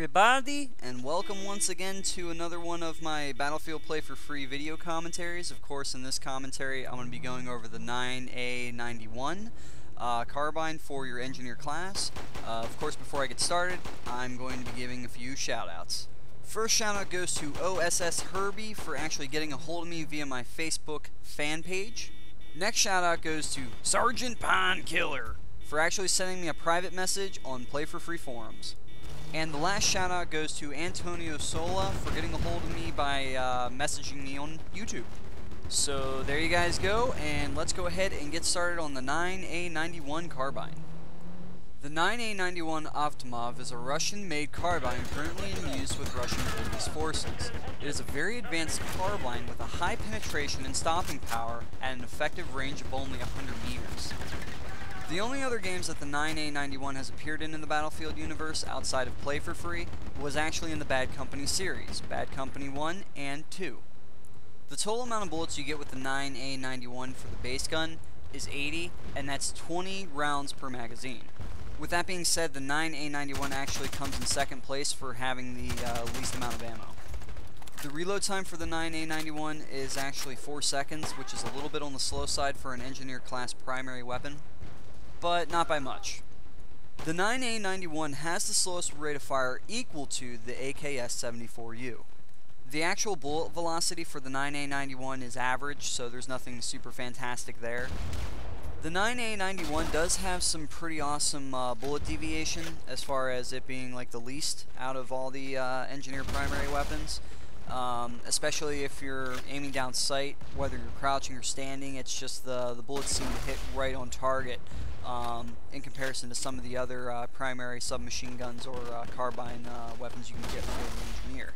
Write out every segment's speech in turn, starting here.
everybody, and welcome once again to another one of my Battlefield Play4Free video commentaries. Of course, in this commentary, I'm going to be going over the 9A-91 carbine for your engineer class. Of course, before I get started, I'm going to be giving a few shoutouts. First shoutout goes to OSS Herbie for actually getting a hold of me via my Facebook fan page. Next shoutout goes to Sergeant Pine Killer for actually sending me a private message on Play4Free forums. And the last shout out goes to Antonio Sola for getting a hold of me by messaging me on YouTube. So there you guys go, and let's go ahead and get started on the 9A-91 carbine. The 9A-91 Avtomov is a Russian-made carbine currently in use with Russian police forces. It is a very advanced carbine with a high penetration and stopping power at an effective range of only 100 meters. The only other games that the 9A-91 has appeared in the Battlefield universe outside of Play4Free was actually in the Bad Company series, Bad Company 1 and 2. The total amount of bullets you get with the 9A-91 for the base gun is 80, and that's 20 rounds per magazine. With that being said, the 9A-91 actually comes in second place for having the least amount of ammo. The reload time for the 9A-91 is actually 4 seconds, which is a little bit on the slow side for an engineer class primary weapon, but not by much. The 9A-91 has the slowest rate of fire equal to the AKS-74U. The actual bullet velocity for the 9A-91 is average, so there's nothing super fantastic there. The 9A-91 does have some pretty awesome bullet deviation as far as it being like the least out of all the engineer primary weapons. Especially if you're aiming down sight, whether you're crouching or standing, it's just the bullets seem to hit right on target in comparison to some of the other primary submachine guns or carbine weapons you can get for an engineer.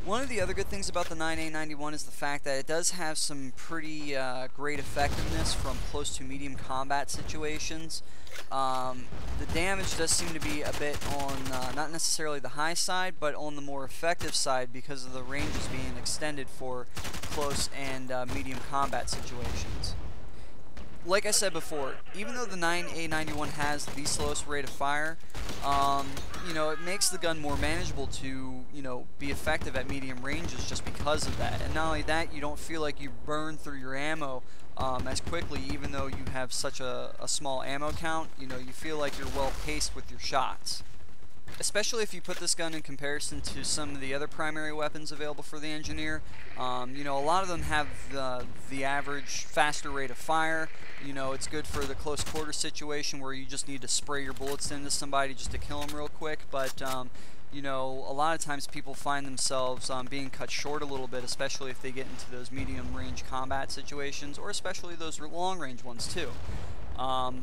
One of the other good things about the 9A-91 is the fact that it does have some pretty great effectiveness from close to medium combat situations. The damage does seem to be a bit on, not necessarily the high side, but on the more effective side because of the ranges being extended for close and medium combat situations. Like I said before, even though the 9A-91 has the slowest rate of fire, you know, it makes the gun more manageable to, you know, be effective at medium ranges just because of that. And not only that, you don't feel like you burn through your ammo as quickly, even though you have such a small ammo count. You know, you feel like you're well paced with your shots. Especially if you put this gun in comparison to some of the other primary weapons available for the engineer. You know, a lot of them have the average faster rate of fire. You know, it's good for the close quarter situation where you just need to spray your bullets into somebody just to kill them real quick. But, you know, a lot of times people find themselves being cut short a little bit, especially if they get into those medium range combat situations, or especially those long range ones too.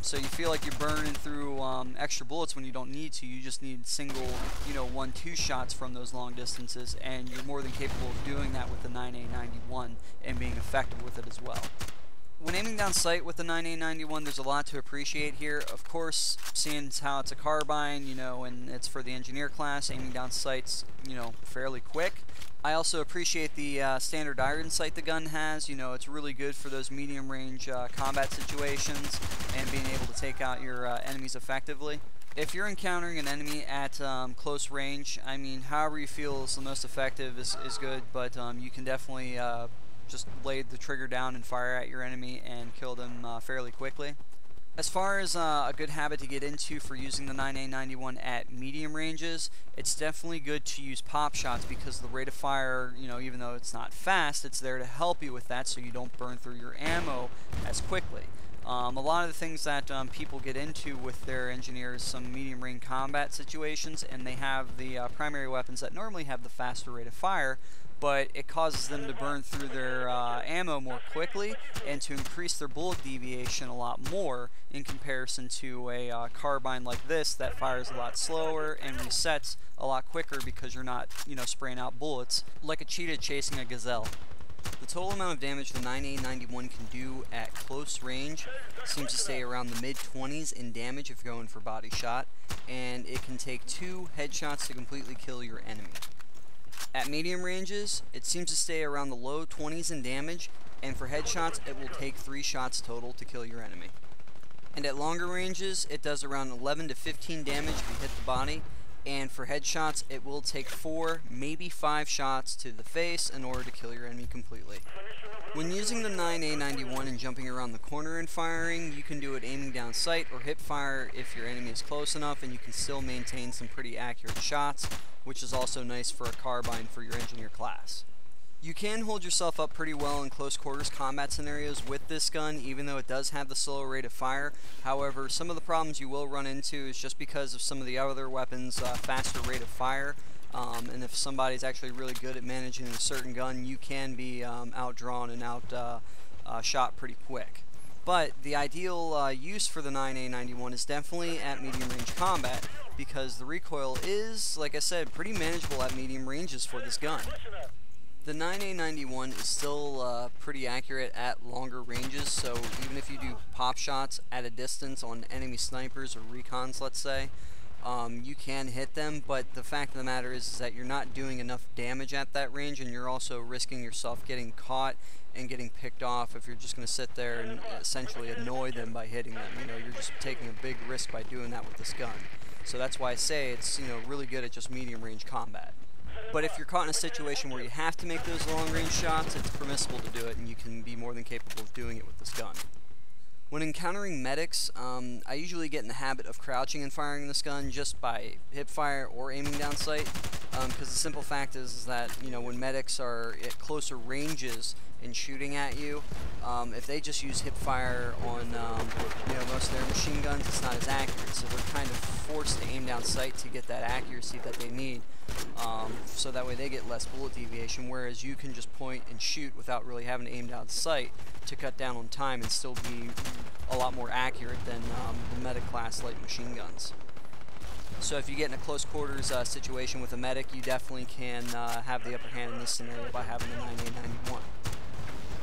So you feel like you're burning through extra bullets when you don't need to. You just need single, you know, 1-2 shots from those long distances, and you're more than capable of doing that with the 9A-91 and being effective with it as well. When aiming down sight with the 9A-91, there's a lot to appreciate here. Of course, seeing how it's a carbine, you know, and it's for the engineer class, aiming down sight's, you know, fairly quick. I also appreciate the standard iron sight the gun has. You know, it's really good for those medium range combat situations and being able to take out your enemies effectively. If you're encountering an enemy at close range, I mean, however you feel is the most effective is good, but you can definitely just lay the trigger down and fire at your enemy and kill them fairly quickly. As far as a good habit to get into for using the 9A-91 at medium ranges, it's definitely good to use pop shots because the rate of fire, you know, even though it's not fast, it's there to help you with that so you don't burn through your ammo as quickly. A lot of the things that people get into with their engineers, some medium range combat situations, and they have the primary weapons that normally have the faster rate of fire, but it causes them to burn through their ammo more quickly and to increase their bullet deviation a lot more in comparison to a carbine like this that fires a lot slower and resets a lot quicker because you're not, you know, spraying out bullets like a cheetah chasing a gazelle. The total amount of damage the 9A-91 can do at close range seems to stay around the mid-20s in damage if you're going for body shot, and it can take 2 headshots to completely kill your enemy. At medium ranges, it seems to stay around the low 20s in damage, and for headshots, it will take 3 shots total to kill your enemy. And at longer ranges, it does around 11 to 15 damage if you hit the body, and for headshots it will take 4, maybe 5 shots to the face in order to kill your enemy completely. When using the 9A-91 and jumping around the corner and firing, you can do it aiming down sight or hip fire if your enemy is close enough, and you can still maintain some pretty accurate shots, which is also nice for a carbine for your engineer class. You can hold yourself up pretty well in close quarters combat scenarios with this gun, even though it does have the slower rate of fire. However, some of the problems you will run into is just because of some of the other weapons' faster rate of fire. And if somebody's actually really good at managing a certain gun, you can be outdrawn and shot pretty quick. But the ideal use for the 9A-91 is definitely at medium range combat, because the recoil is, like I said, pretty manageable at medium ranges for this gun. The 9A-91 is still pretty accurate at longer ranges, so even if you do pop shots at a distance on enemy snipers or recons, let's say, you can hit them, but the fact of the matter is that you're not doing enough damage at that range, and you're also risking yourself getting caught and getting picked off if you're just going to sit there and essentially annoy them by hitting them. You know, you're just taking a big risk by doing that with this gun. So that's why I say it's, you know, really good at just medium range combat. But if you're caught in a situation where you have to make those long range shots, it's permissible to do it, and you can be more than capable of doing it with this gun. When encountering medics, I usually get in the habit of crouching and firing this gun just by hip fire or aiming down sight, because the simple fact is that, you know, when medics are at closer ranges and shooting at you, if they just use hip fire on you know, most of their machine guns, it's not as accurate, so they're kind of forced to aim down sight to get that accuracy that they need, so that way they get less bullet deviation, whereas you can just point and shoot without really having to aim down sight to cut down on time and still be a lot more accurate than the medic class light machine guns. So if you get in a close quarters situation with a medic, you definitely can have the upper hand in this scenario by having the 9A-91.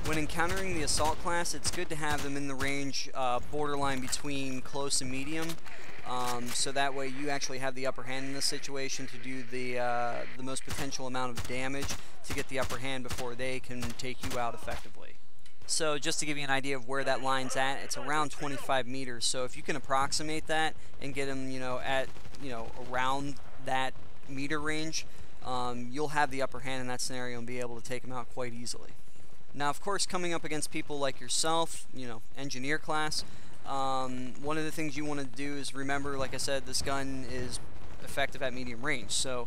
When encountering the assault class, it's good to have them in the range borderline between close and medium, so that way you actually have the upper hand in this situation to do the most potential amount of damage to get the upper hand before they can take you out effectively. So just to give you an idea of where that line's at, it's around 25 meters. So if you can approximate that and get them, you know, at, you know, around that meter range, you'll have the upper hand in that scenario and be able to take them out quite easily. Now, of course, coming up against people like yourself, you know, engineer class, one of the things you want to do is remember, like I said, this gun is effective at medium range. So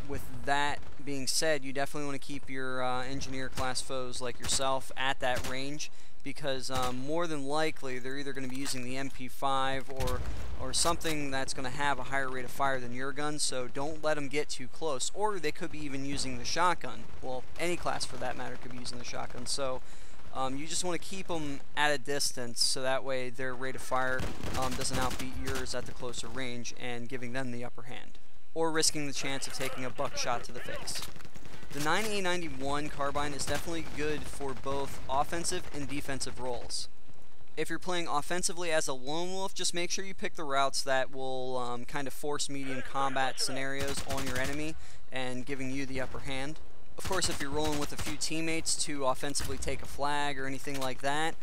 with that being said, you definitely want to keep your engineer class foes like yourself at that range, because more than likely they're either going to be using the MP5 or something that's going to have a higher rate of fire than your gun, so don't let them get too close. Or they could be even using the shotgun. Well, any class for that matter could be using the shotgun. So you just want to keep them at a distance, so that way their rate of fire doesn't outbeat yours at the closer range and giving them the upper hand, or risking the chance of taking a buckshot to the face. The 9A-91 carbine is definitely good for both offensive and defensive roles. If you're playing offensively as a lone wolf, just make sure you pick the routes that will kind of force medium combat scenarios on your enemy and giving you the upper hand. Of course, if you're rolling with a few teammates to offensively take a flag or anything like that,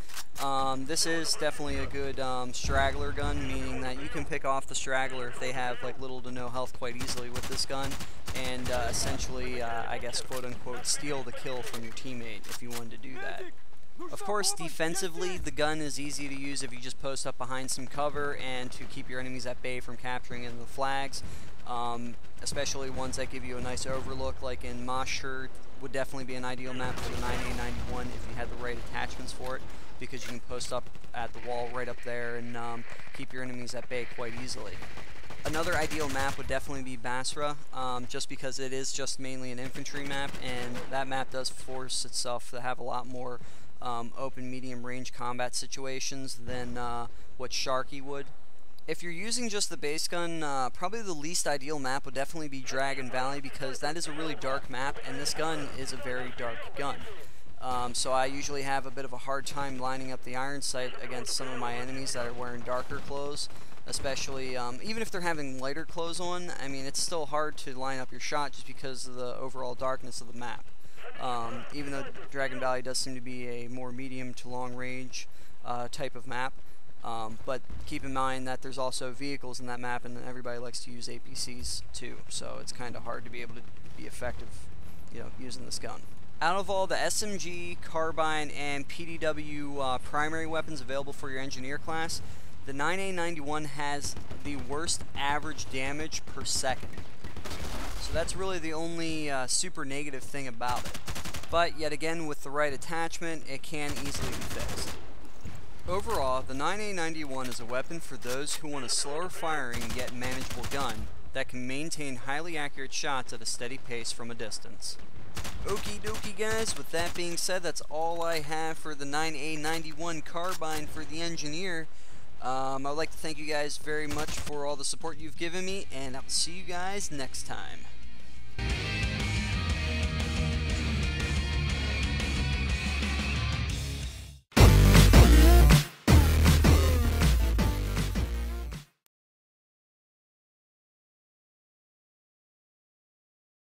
this is definitely a good straggler gun, meaning that you can pick off the straggler if they have like little to no health quite easily with this gun, and essentially, I guess, quote-unquote, steal the kill from your teammate if you wanted to do that. Of course, defensively, the gun is easy to use if you just post up behind some cover and to keep your enemies at bay from capturing in the flags. Especially ones that give you a nice overlook, like in Moshert would definitely be an ideal map for the 9A-91 if you had the right attachments for it, because you can post up at the wall right up there and keep your enemies at bay quite easily. Another ideal map would definitely be Basra, just because it is just mainly an infantry map, and that map does force itself to have a lot more open medium range combat situations than what Sharky would. If you're using just the base gun, probably the least ideal map would definitely be Dragon Valley, because that is a really dark map, and this gun is a very dark gun. So I usually have a bit of a hard time lining up the iron sight against some of my enemies that are wearing darker clothes, especially even if they're having lighter clothes on. I mean, it's still hard to line up your shot just because of the overall darkness of the map. Even though Dragon Valley does seem to be a more medium to long range type of map. But keep in mind that there's also vehicles in that map, and everybody likes to use APCs too, so it's kind of hard to be able to be effective, you know, using this gun. Out of all the SMG, carbine, and PDW primary weapons available for your engineer class, the 9A-91 has the worst average damage per second. So that's really the only super negative thing about it. But yet again, with the right attachment, it can easily be fixed. Overall, the 9A-91 is a weapon for those who want a slower firing yet manageable gun that can maintain highly accurate shots at a steady pace from a distance. Okie dokie guys, with that being said, that's all I have for the 9A-91 carbine for the engineer. I'd like to thank you guys very much for all the support you've given me, and I'll see you guys next time.